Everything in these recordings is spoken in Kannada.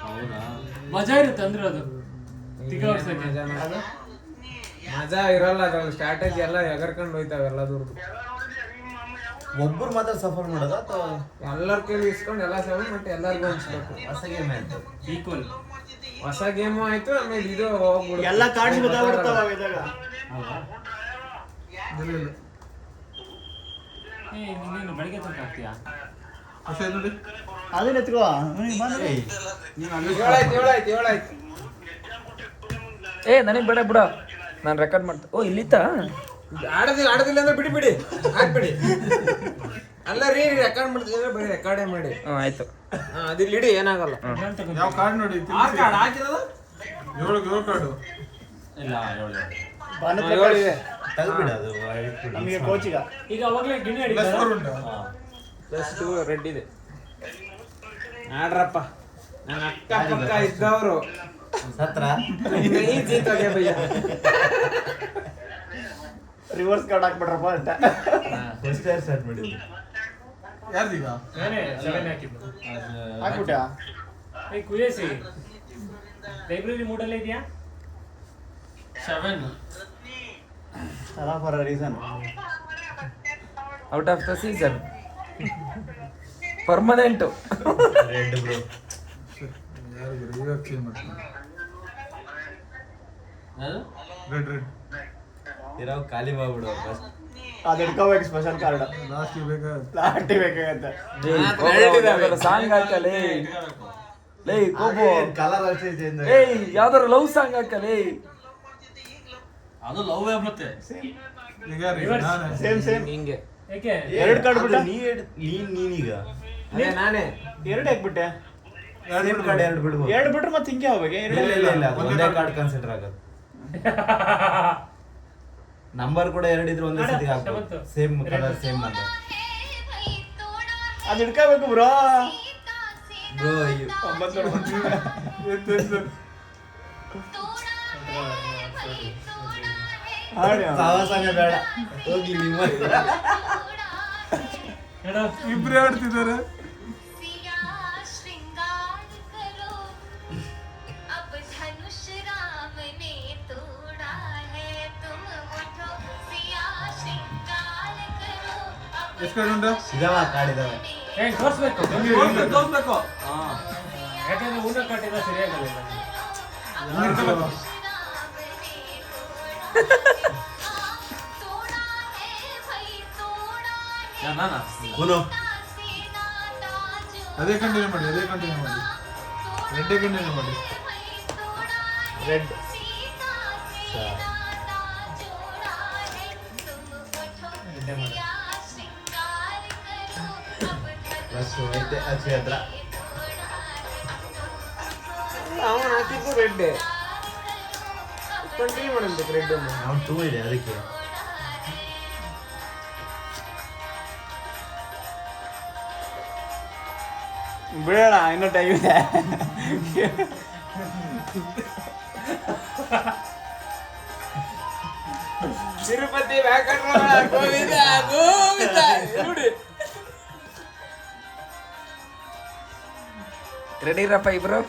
ಹೌದಾ ಮಜಾ ಇರುತ್ತೆ ಅಂದ್ರೆ ಅದು ಮಜಾ ಇರಲ್ಲ ಅದ್ರಲ್ಲಿ ಸ್ಟ್ರಾಟಜಿ ಎಲ್ಲ ಎಗರ್ಕೊಂಡು ಹೋಯ್ತಾವ ಎಲ್ಲ ದೂರದ್ದು. ಒಬ್ಬರು ಮಾತ್ರ ಸಫರ್ ಮಾಡೋದು ಅಥವಾ ಎಲ್ಲರ ಕೈಲಿ ಇಸ್ಕೊಂಡು ಎಲ್ಲ ಸೆವೆನ್ ಮತ್ತೆ ಎಲ್ಲರಿಗೂ ಹಂಚ್ಬೇಕು. ಹೊಸ ಗೇಮ್ ಆಯ್ತು ಈಕ್ವಲ್ ಹೊಸ ಗೇಮು ಆಯ್ತು. ಆಮೇಲೆ ಇದು ಹೋಗ್ಬಿಡುತ್ತೆ. ಎಲ್ಲ ಕಾರ್ಡ್ಸ್ ಗೊತ್ತಾಗ್ಬಿಡ್ತಾವ ಇದಾಗ. ನೀನು ಬೆಳಿಗ್ಗೆ ತನಕ ಆಗ್ತೀಯಾ? ಅದನ್ನ ಎತ್ಕೋ ಏಳಾಯ್ತು. ನನಗೆ ಬೇಡ ಬಿಡ, ನಾನು ರೆಕಾರ್ಡ್ ಮಾಡ್ತೆ. ಓ ಇಲ್ಲಿತ್ತ ಆಡೋದಿಲ್ಲ ಅಂದ್ರೆ ಬಿಡಿ ಹಾಕ್ಬಿಡಿ. ಅಲ್ಲ ರೀ ರೆಕಾರ್ಡ್ ಮಾಡ್ತಿದ್ರೆ ಬರೀ ರೆಕಾರ್ಡೇ ಮಾಡಿ. ಆಯ್ತು. ಅದಿಲ್ಲಿ ಇಡಿ, ಏನಾಗಲ್ಲ. ಯಾವ ಕಾರ್ಡ್ ನೋಡಿ? ಹಾಕಿರೋದು 7 ಕಾರ್ಡು. ಇಲ್ಲ ತೆಗ್ದ್ಬಿಡು ಅದು ನಮಗೆ ಕೋಚಿಗ ಈಗ ಅವಾಗಲೇ ಗಿಣಿ ಪ್ಲಸ್ ಅಡಿದ 4 ಉಂಟಾ? ಪ್ಲಸ್ 2 ರೆಡ್ ಇದೆ. ಆಡ್ರಪ್ಪ. ನನ್ನ ಅಕ್ಕ ಇದ್ದವರು ಸತ್ರ ಭಯ್ಯ. ರಿವರ್ಸ್ ಕಾರ್ಡ್ ಹಾಕ್ಬಿಟ್ರಪ್ಪ ಅಂತ ಫಸ್ಟ್ ಇಯರ್ ಸ್ಟಾರ್ಟ್ ಮಾಡಿದ್ದು. ಯಾರ್ದೀಗ? ನಾನೇ 7 ಹಾಕಿದ್ದು. ಹಾಕ್ಬಿಟ್ಟ. ಕುಯೇಸಿ ಲೈಬ್ರರಿ ಮೂಡಲ್ಲೇ ಇದೆಯಾ? 7 ಅಲ್ಲ for a reason. Out of the season permanent. Red bro ಯಾರಿಗೂ ಇವಾಗ ಚೇಂಜ್ ಮಾಡ್ತೀನಿ. ರೆಡ್ ಇರೋ ಖಾಲಿ ಮಾಡ್ಬಿಡು ಫಸ್ಟ್. ಅದು ಹಿಡ್ಕೋಬೇಕು ಸ್ಪೆಷಲ್ ಕಾರ್ಡ್. ಲಾಸ್ಟ್ ಬೇಕಾಗುತ್ತೆ. ಲಾಟಿ ಬೇಕಾಗತ್ತೆ. ಸಾಂಗ್ ಹಾಕಲೇ ಲೇ ಕೋಬೋ. ಕಲರ್ ಅಷ್ಟೇ ಚೇಂಜ್. ಯಾವ್ದಾರು ಲವ್ ಸಾಂಗ್ ಹಾಕಲೇ. ಅದು ಲವ್ ಮತ್ತೆ ಈಗ ನಾನೇ ಸೇಮ್ ಹಿಂಗೆ ಯಾಕೆ? ಎರಡು ಕಾರ್ಡ್ ಬಿಟ್ಟ. ನೀನೀಗ ಅದೇ ನಾನೇ ಎರಡು ಹಾಕ್ಬಿಟ್ಟೆ. ಸೇಮ್ ಕಾರ್ಡ್ ಎರಡು ಬಿಡ್ಬೋದು. ಎರಡು ಬಿಟ್ರೆ ಮತ್ತೆ ಹಿಂಗೆ ಹೋಗ್ಬೇಕು. ಇಲ್ಲ ಅದು ಒಂದೇ ಕಾರ್ಡ್ ಕನ್ಸಿಡರ್ ಆಗೋದು. ನಂಬರ್ ಕೂಡ ಎರಡು ಇದ್ರೆ ಒಂದೇ ಸತಿ ಹಾಕ್ಬೋದು. ಸೇಮ್ ಕಲರ್ ಸೇಮ್ ಅಂತ. ಅದು ಹಿಡ್ಕೋಬೇಕು ಬ್ರೋ. ಬ್ರೋ ಸಾವಾಸನೆ ಬೇಡ, ಹೋಗ್ಲಿ ನಿಮ್ಮ. ಇಬ್ರು ಆಡ್ತಿದ್ದಾರೆ. ಎಷ್ಟು ಕಾರ್ಡ್ ಉಂಟು? ಇದಾವ ಕಾರ್ಡ್ ಇದಾವೆ. ತೋರಿಸ್ಬೇಕು. ತೋರ್ಸ್ಬೇಕು. ಯಾಕಂದ್ರೆ ಊಟ ಕಟ್ಟಿದ ಸರಿಯಾಗಲ್ಲ ಈಗ. ಗುನು ಅದೇ ಕಂಟಿನ್ಯೂ ಮಾಡಿ. ರೆಡ್ಡೇ ಕಂಟಿನ್ಯೂ ಮಾಡಿ. ರೆಡ್ ಬಸ್ ಐತೆ ಅಕ್ಷಯ ಹತ್ರ. ಅವನು ಹಾಕಿದ್ದು ರೆಡ್. ಕಂಟಿನ್ಯೂ ಮಾಡಬೇಕು ರೆಡ್ ಅನ್ನು. ಅವ್ನು 2 ಇದೆ ಅದಕ್ಕೆ. ಬಿಡೋಣ, ಇನ್ನೂ ಟೈಮ್ ಇದೆ. ತಿರುಪತಿ ವ್ಯಾಕರಣ ಗೋವಿಂದ ನೋಡಿ. ರೆಡಿ ಇರಪ್ಪ ಇಬ್ರು.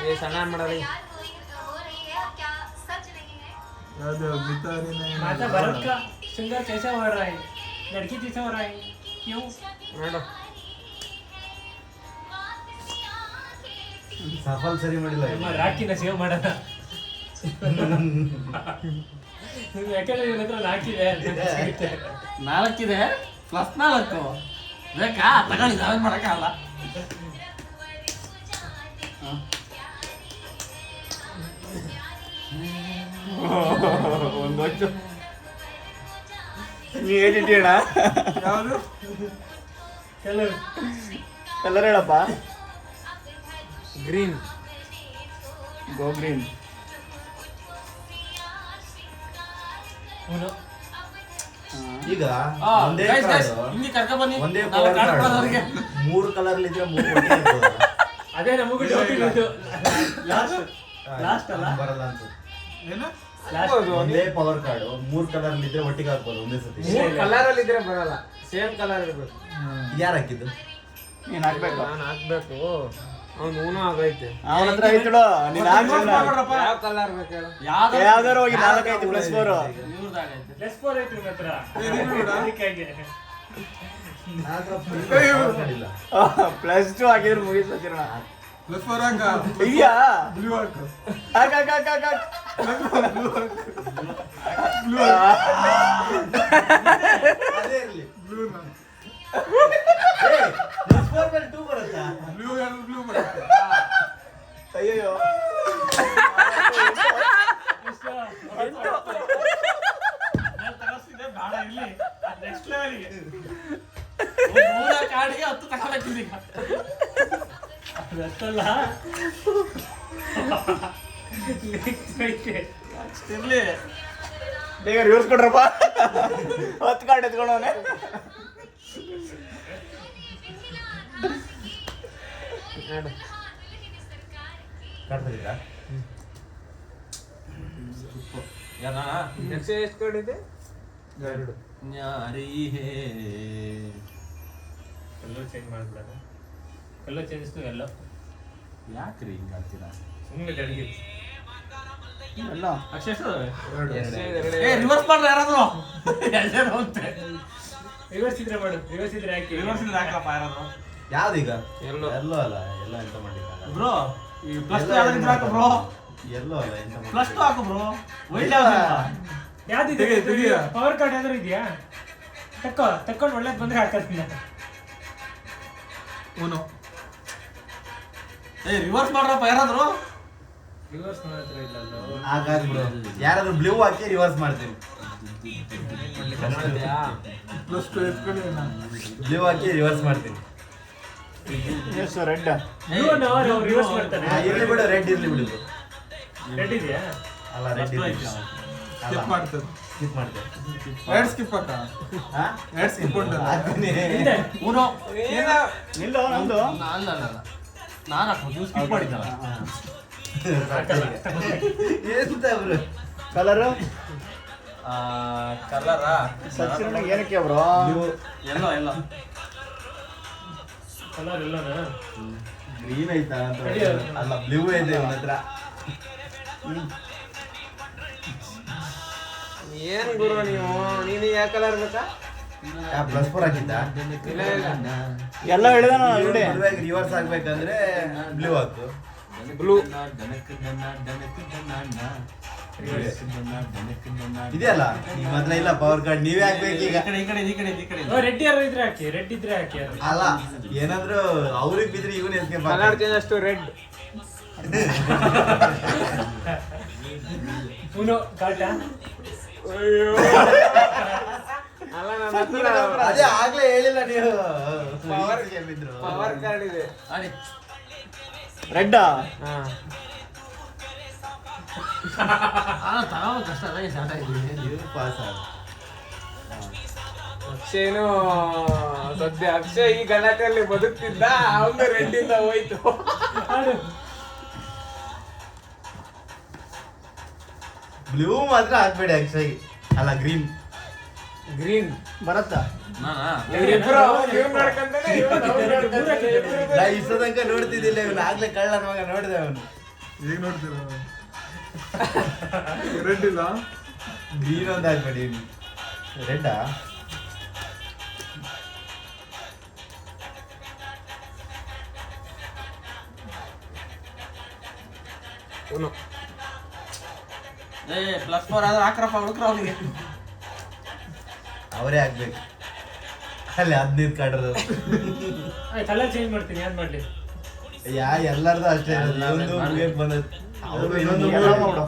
ये सना मड़ाली ಯಾವ್ದು माता भरत का श्रृंगार कैसा हो रहा है? लड़की जैसा हो रहा है? क्यों? ನೋಡು. ಸಫಲ್ ಸರಿ ಮಾಡಿಲ್ಲ. ನಮ್ಮ ರಾಕಿನ ಸೇವ್ ಮಾಡೋಣ. ಯಾಕಂದ್ರೆ ಇವನ ಹತ್ರ 4 ಇದೆ. 4 ಇದೆ ಪ್ಲಸ್ 4 ಬೇಕಾ? ತಗೊಳ್ಳಿ, ನಾವೇನ್ ಮಾಡಕ್ಕಾಗಲ್ಲ. ಒಂದು ಹೊತ್ತು ನೀ ಹೇಳಿಟ್ಟಿಯಣ್ಣ. ಯಾವುದು? ಕಲರ್ ಹೇಳಪ್ಪ. ಗ್ರೀನ್. Go green. ಈಗ ಒಂದೇ ಕಾರ್ಡ್, ಒಂದೇ ಪವರ್ ಕಾರ್ಡ್ 3 ಕಲರ್ ಇದ್ರೆ 3 ಒಟ್ಟಿಗೆ ಇರ್ತದಲ್ಲ. ಅದೇ ನಮಗೂ ಡೌಟ್ ಇರೋದು. ಲಾಸ್ಟ್ ಅಲ್ಲ ಬರಲ್ಲ ಅನ್ಸುತ್ತೆ. ಏನು ಒಂದೇ ಪವರ್ ಕಾರ್ಡ್ 3 ಕಲರ್ ಇದ್ರೆ ಒಟ್ಟಿಗೆ ಹಾಕ್ಬೋದು ಒಂದೇ ಸತಿ. ಕಲರ್ ಅಲ್ಲಿ ಇದ್ರೆ ಬರಲ್ಲ, ಸೇಮ್ ಕಲರ್ ಇರ್ಬೇಕು. ಯಾರು ಹಾಕಿದ್ದು? ನೀನ್ ಹಾಕ್ಬೇಕು. ನಾನು ಹಾಕ್ಬೇಕು. ಅವ್ನು ಊನು ಆಗೈತೆ. ಅವನ ಹತ್ರ ಐತಳು ನೀನ್ ಹಾಕ್ಸಿಲ್ಲ. ಯಾವ ಕಲರ್ ಬೇಕು ಹೇಳು? ಯಾವ್ದಾರು ಹೋಗಿ 4 ಐತಿ +4. +4 ಐತಿ ನಿನ್ನ ಹತ್ರ. ಅದಕ್ಕಾಗಿ. ಇಲ್ಲ. +2 ಹಾಕಿದ್ರೆ ಮುಗಿತು ಕಿರಣ. +4 ಹಾಕ. ಇದೆಯಾ? ಬ್ಲೂ ಹಾಕ. ಹಾಕ್. ಅದೇ ಇರ್ಲಿ. ಬ್ಲೂ ನಾ. +4 ಮೇಲೆ 2 ಬರುತ್ತಾ? ಬ್ಲೂ ಬರುತ್ತೆ. ಅಯ್ಯೋ ತಗಸ್ತಿದ್ದೆ ಬೇಡ ಇರ್ಲಿ. ನೆಕ್ಸ್ಟ್ ಲೆವೆಲ್ಗೆ. ಕಾಡಿಗೆ 10 ತಗೊಳಕ್ಕಿದೆ ಈಗ. ಅದಲ್ಲ ಇರ್ಲಿ. ಬೇಗ ರಿವರ್ಸ್ ಕೊಡ್ರಪ್ಪ. 10 ಕಾರ್ಡ್ ಎತ್ಕೊಂಡವನೆ. ಕಾಡ್ತಿದ್ದೀರಾ? ಎಷ್ಟು ಕಾರ್ಡ್ ಇದೆ? 2. ಕಲ್ಲರ್ ಚೇಂಜ್ ಮಾಡ್ಬಿಡೋಣ. ಕಲ್ಲರ್ ಚೇಂಜ್ ಎಲ್ಲ ಯಾಕ್ರಿ ಹಿಂಗ್ ಆಡ್ತೀರಾ? ಸುಮ್ಮನೆ ಅಡಿಗೆ ಎಲ್ಲ ಅಕ್ಷಯ ರಿವರ್ಸ್ ಮಾಡ್ರಿ ಯಾರಾದ್ರು. ರಿವರ್ಸ್ ಇದ್ರೆ ಮಾಡು. ರಿವರ್ಸ್ ಇದ್ರೆ ಹಾಕಿ. ರಿವರ್ಸ್ ಇದ್ರೆ ಹಾಕಪ್ಪ ಯಾರಾದ್ರು. ಯಾವ್ದೀಗ? ಎಲ್ಲೋ. ಎಲ್ಲೋ ಅಲ್ಲ, ಎಲ್ಲ ಎಂತ ಮಾಡ್ಲಿಕ್ಕೆ ಬ್ರೋ ಈ +2 ಯಾವ್ದಿದ್ರೆ ಹಾಕು ಬ್ರೋ. ಎಲ್ಲೋ ಅಲ್ಲ, ಎಂತ ಮಾಡ್ಲಿಕ್ಕೆ. +2 ಹಾಕು ಬ್ರೋ. ವೈಟ್ ಯಾವ್ದಿದೆ? ಪವರ್ ಕಾರ್ಡ್ ಯಾವ್ದಾರು ಇದೆಯಾ? ತಕ್ಕೊಂಡು ಒಳ್ಳೇದು ಬಂದ್ರೆ ಹಾಕೋದಿಲ್ಲ. ಊನು. ರಿವರ್ಸ್ ಮಾಡ್ರಪ್ಪ ಯಾರಾದ್ರು. ರಿವರ್ಸ್ ಮಾಡತ್ರ ಇಲ್ಲ ಅಲ್ಲ. ಹಾಗಾಗಿ ಬಿಡು. ಯಾರಾದ್ರೂ ಬ್ಲೂ ಹಾಕಿ ರಿವರ್ಸ್ ಮಾಡ್ತೀನಿ. +2 ಎತ್ಕೊಳ್ಳಿ ನಾ. ಬ್ಲೂ ಹಾಕಿ ರಿವರ್ಸ್ ಮಾಡ್ತೀನಿ. ಎಷ್ಟು ರೆಡ್? ರಿವರ್ಸ್ ಮಾಡ್ತಾನೆ. ಇರ್ಲಿ ಬಿಡು, ರೆಡ್ ಇರ್ಲಿ ಬಿಡು. ರೆಡ್ ಇದೆಯಾ? ಅಲ್ಲ, ರೆಡ್ ಇರ್ಲಿ. ಸ್ಕಿಪ್ ಮಾಡ್ತದೆ. ಸ್ಕಿಪ್ ಮಾಡ್ತೇವೆ. 2 ಸ್ಕಿಪ್ ಹಾಕ. ಹಾ? 2 ಸ್ಕಿಪ್ ಉಂಟಲ್ಲ. ಹಾಕ್ತೀನಿ. ಹಿಂದೆ ಊನು. ನಿಲ್ಲು ನಂದು. ಅಲ್ಲ ನಾನು ಹಾಕೋದು ನೀವು ಸ್ಕಿಪ್ ಮಾಡಿದ್ದಲ್ಲ. ಎಂತ ಬ್ರೋ? ಕಲರು ಕಲರಾ? ಸಚಿನ್ ಏನಕ್ಕೆ ಬ್ರೋ? ಎಲ್ಲ ಕಲರ್ ಎಲ್ಲನಾ? ಗ್ರೀನ್ ಐತಾ ಅಂತ ರೆಡಿ ಅಲ್ಲ, ಬ್ಲೂ ಇದೆ ಅವನ ಹತ್ರ. ಏನ್ ಗುರು ನೀನು ಯಾವ ಕಲರ್ ಬೇಕಾ? +4 ಹಾಕಿದ್ದ? ಎಲ್ಲ ಹೇಳಿದಾನ ನೋಡಿ. ರಿವರ್ಸ್ ಆಗ್ಬೇಕಂದ್ರೆ ಬ್ಲೂ ಹಾಕು. ಬ್ಲೂ. ಇದೆಯಲ್ಲ ನಿಮ್ಮ ಹತ್ರ ಇಲ್ಲ ಪವರ್ ಕಾರ್ಡ್, ನೀವೇ ಹಾಕ್ಬೇಕು ಈಗ. ರೆಡ್ ಯಾರು ಇದ್ರೆ ಹಾಕಿ. ರೆಡ್ ಇದ್ರೆ ಹಾಕಿ. ಅಲ್ಲ, ಏನಾದ್ರು ಅವ್ರಿಗೆ ಬಿದ್ರೆ ಇವನ್ ಎಸ್ಕೇಪ್ ಕಲರ್ ಚೇಂಜ್ ಅಷ್ಟು ರೆಡ್. ಊನು ಕಾಟ. ಅಲ್ಲ ನನ್ನ ಹತ್ರ ಅದೇ ಆಗ್ಲೇ ಹೇಳಿಲ್ಲ ನೀವು. ಪವರ್ ಕಾರ್ಡ್ ಇದೆ. ರೆಡ್ಡಾ? ಹಾ. ಕಷ್ಟ ಅದೇ ಸ್ಟಾರ್ಟ್ ಆಗಿದೆ. ನೀವು ಪಾಸ್ ಆಗ. ಅಕ್ಷಯನು ಸದ್ಯ ಅಕ್ಷಯ್ ಈ ಗಲಾಟೆಯಲ್ಲಿ ಬದುಕ್ತಿದ್ದ, ಅವನು ರೆಡ್ ಇಂದ ಹೋಯ್ತು. ಬ್ಲೂ ಮಾತ್ರ ಹಾಕ್ಬೇಡಿ ಅಕ್ಷಯ್. ಅಲ್ಲ, ಗ್ರೀನ್. ಗ್ರೀನ್ ಬರತ್ತಾ? ಇವ್ರಿಬ್ರು ಇವ್ನು ನೋಡ್ಕೊಂತಾನೆ, ಇವ್ನು ಅವ್ನು ನೋಡ್ಕೊಂತಾನೆ. ನಾ ಇಷ್ಟ ತನಕ ನೋಡ್ತಿದ್ದಿಲ್ಲ, ಇವನು ಆಗ್ಲೇ ಕಳ್ಳನ ಮಗ ನೋಡಿದೆ ಅವನು. ಈಗ ನೋಡ್ತೀರ ರೆಡ್ ಇಲ್ಲ. ಗ್ರೀನ್ ಒಂದು ಹಾಕ್ಬೇಡಿ. ರೆಡ್ಡಾ? ಉನು. +4 ಆದ್ರೆ ಹಾಕ್ರಪ್ಪ ಹುಡುಕ್ರ ಅವನಿಗೆ. ಅವರೇ ಹಾಕ್ಬೇಕು. ಅಲ್ಲಿ 15 ಕಾರ್ಡ್ ಕಲರ್ ಚೇಂಜ್ ಮಾಡ್ತೀನಿ. ಏನ್ ಮಾಡ್ಲಿ? ಎಲ್ಲಾರ್ದು ಅಷ್ಟೇ ಇರೋದು. ಇವಂದು ಮುಗಿಯಕ್ ಬಂದದ್ದು. ಅವ್ರು ಇನ್ನೊಂದು ಎಲ್ಲ ಮಾಡು.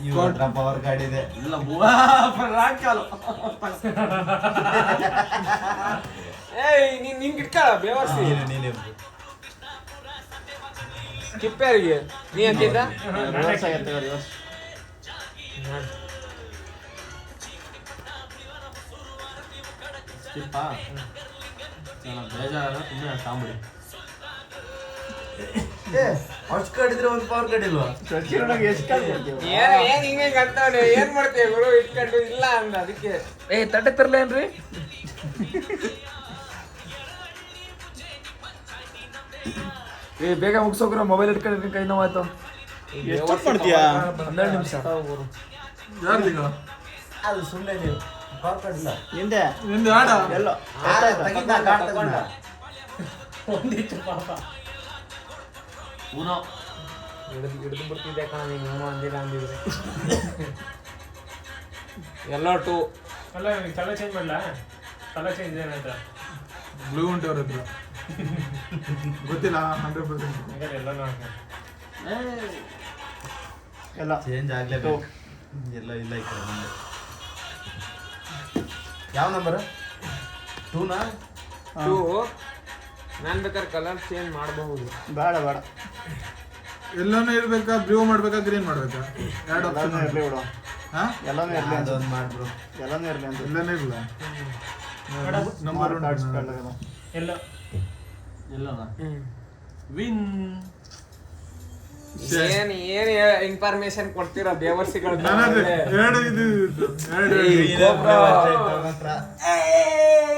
ಇವ್ರ ಹತ್ರ ಪವರ್ ಕಾರ್ಡ್ ಇದೆ. ಇಲ್ಲ ಹಾಕಲ್ಲ. ಏಯ್ ನಿಂಗೆ ಇಟ್ಕೊಳ್ಳ ಬೇವರ್ಸಿ. ನೀನೇ ಸ್ಕಿಪ್ ಯಾರಿಗೆ? ನೀ ಹಾಕಿದ್ದ? ರಿವರ್ಸ್ ಆಗತ್ತೆ, ರಿವರ್ಸ್. ಬೇಜಾರ ಸುಮ್ಮನೆ ಕಾಮಿಡಿ. ಅಷ್ಟು ಕಡಿದ್ರೆ ಒಂದು ಪವರ್ ಕಡಿಲ್ವಾ? ಸಚಿವನಾಗ ಎಷ್ಟು ಕಾಲ್ ಕೊಡ್ತೀವಿ? ಏನ್ ಹಿಂಗೆ ಅಂತಾನೆ ಏನ್ ಮಾಡ್ತೀಯ ಗುರು ಇಟ್ಕೊಂಡು ಇಲ್ಲ ಅಂದ ಅದಕ್ಕೆ ತಟ್ಟೆ ತರ್ಲೇನ್ರಿ ಬೇಗ ಮುಗಿಸೋಗ್ರ ಮೊಬೈಲ್ ಇಟ್ಕೊಂಡ್ರೆ ಕೈ ನೋವಾಯ್ತು. ಎಷ್ಟು ಮಾಡ್ತೀಯಾ? 12 ನಿಮಿಷ. ಯಾರ್ದೀಗ ಅದು ಸುಮ್ಮನೆ ನೀವು ಪವರ್ ಕಡಿಲ್ಲ. ನಿಂದೆ ನಿಂದು ಆಡ ಎಲ್ಲೋ ತಗೊಂಡ ಒಂದಿತ್ತು ಪಾಪ ಊನೋ ಹಿಡಿದು ಬಿಡ್ತಿದ್ದೆ ಕಣ ನೀನು ಅಂದಿಲ್ಲ ಅಂದಿದ್ರೆ ಎಲ್ಲ ಟು ಅಲ್ಲ ಕಲರ್ ಚೇಂಜ್ ಮಾಡಲ ಕಲರ್ ಚೇಂಜ್ ಏನಂತ ಬ್ಲೂ ಉಂಟು ಅವ್ರ ಹತ್ರ ಗೊತ್ತಿಲ್ಲ 100%. ಹಂಗಾರೆ ಎಲ್ಲ ಎಲ್ಲ ಚೇಂಜ್ ಆಗ್ಲೇಬೇಕು. ಎಲ್ಲ ಇಲ್ಲ ಈ ಕಡೆ ಮುಂದೆ. ಯಾವ ನಂಬರ್? 2ನಾ? ಟು ನಾನು ಬೇಕಾದ್ರೆ ಕಲರ್ ಚೇಂಜ್ ಮಾಡಬಹುದು. ಬೇಡ ಬೇಡ ಎಲ್ಲಾನು ಇರ್ಬೇಕಾ, ಬ್ಲೂ ಮಾಡ್ಬೇಕಾ, ಗ್ರೀನ್ ಮಾಡ್ಬೇಕಾ? ಎರಡು ಎಲ್ಲಾನು ಆಪ್ಷನ್ ಇರ್ಲಿ ಬಿಡು. ಹಾ ಎಲ್ಲಾನು ಇರ್ಲಿ ಅಂತ. ಅದೊಂದು ಮಾಡ್ಬ್ರು. ಎಲ್ಲಾನು ಇರ್ಲಿ ಅಂತ. ಎಲ್ಲಾನು ಇರಲ್ಲ. ನಂಬರ್ ಕಾರ್ಡ್ಸ್ ಉಂಟು. ಎಲ್ಲ ವಿನ್ ಏನ್ ಇನ್ಫಾರ್ಮೇಶನ್ ಕೊಡ್ತೀರಾ ದೇವರ್ಸಿಗಳು? ನನ್ನ ಹತ್ರ ಎರಡು ಇದು ಇತ್ತು. ಎರಡು ಇದೆ, ಅಷ್ಟೇ ಇತ್ತು ನನ್ನ ಹತ್ರ.